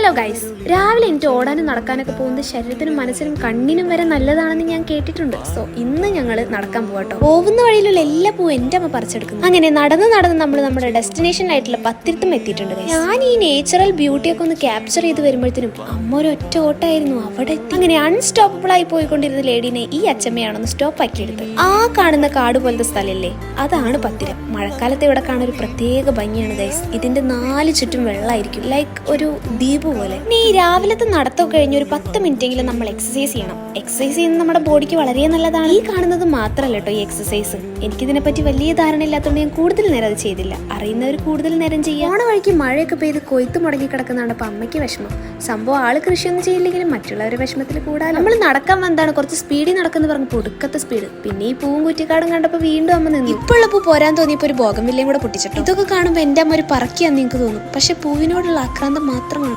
Hello guys, രാവിലെ എനിക്ക് ഓടാനും നടക്കാനൊക്കെ പോകുന്നത് ശരീരത്തിനും മനസ്സിനും കണ്ണിനും വരെ നല്ലതാണെന്ന് ഞാൻ കേട്ടിട്ടുണ്ട്. സോ ഇന്ന് ഞങ്ങൾ നടക്കാൻ പോകട്ടോ. പോകുന്ന വഴിയിലുള്ള എല്ലാ പൂവും എൻ്റെ അമ്മ പറിച്ചെടുക്കുന്നു. അങ്ങനെ നടന്ന് നമ്മൾ നമ്മുടെ ഡെസ്റ്റിനേഷൻ ആയിട്ടുള്ള പത്തിരുത്തും എത്തിയിട്ടുണ്ട്. ഞാൻ ഈ നേച്ചുറൽ ബ്യൂട്ടിയൊക്കെ ഒന്ന് ക്യാപ്ചർ ചെയ്ത് വരുമ്പോഴത്തേനും അമ്മ ഒരു ഒറ്റ ഓട്ടായിരുന്നു അവിടെ എത്തി. അങ്ങനെ അൺസ്റ്റോപ്പബിൾ ആയി പോയിക്കൊണ്ടിരുന്ന ലേഡീനെ ഈ അച്ഛമ്മയാണെന്ന് സ്റ്റോപ്പ് ആക്കിയെടുത്ത്. ആ കാണുന്ന കാട് പോലത്തെ സ്ഥലല്ലേ, അതാണ് പത്തിരം. മഴക്കാലത്ത് ഇവിടെ കാണാൻ ഒരു പ്രത്യേക ഭംഗിയാണ് ഗൈസ്. ഇതിന്റെ 4 ചുറ്റും വെള്ളമായിരിക്കും, ലൈക്ക് ഒരു ദ്വീപ് പോലെ. ഇനി ഈ രാവിലത്തെ നടത്തം കഴിഞ്ഞ് ഒരു 10 മിനിറ്റെങ്കിലും നമ്മൾ എക്സസൈസ് ചെയ്യണം. എക്സസൈസ് ചെയ്യുന്നത് നമ്മുടെ ബോഡിക്ക് വളരെ നല്ലതാണ്. ഈ കാണുന്നത് മാത്രമല്ല കേട്ടോ ഈ എക്സസൈസ്. എനിക്കിതിനെ പറ്റി വലിയ ധാരണ ഇല്ലാത്തതുകൊണ്ട് ഞാൻ കൂടുതൽ നേരം അത് ചെയ്തില്ല. അറിയുന്നവർ കൂടുതൽ നേരം ചെയ്യാം. ഓണ വഴിക്ക് മഴയൊക്കെ പെയ്ത് കൊയ്ത്ത് മുടങ്ങി കിടക്കുന്നതാണ് അപ്പൊ അമ്മയ്ക്ക് വിഷമം. സംഭവം ആള് കൃഷിയൊന്നും ചെയ്യില്ലെങ്കിലും മറ്റുള്ളവരുടെ വിഷമത്തിൽ കൂടാൻ നമ്മൾ നടക്കാൻ വന്നതാണ്. കുറച്ച് സ്പീഡിൽ നടക്കുന്ന പറഞ്ഞു പൊടുക്കത്തെ സ്പീഡ്. പിന്നെ ഈ പൂവും കുറ്റിക്കാടും കണ്ടപ്പോൾ വീണ്ടും അമ്മ നിന്നു. ഇപ്പോഴുള്ള പൂ പോരാൻ തോന്നിയപ്പോൾ ഒരു ബോഗൻവില്ലയും കൂടെ പൊട്ടിച്ചിട്ടു. ഇതൊക്കെ കാണുമ്പോൾ എൻ്റെ അമ്മ ഒരു പറക്കിയാന്ന് എനിക്ക് തോന്നും. പക്ഷെ പൂവിനോടുള്ള ആക്രാന്തം മാത്രമാണ്.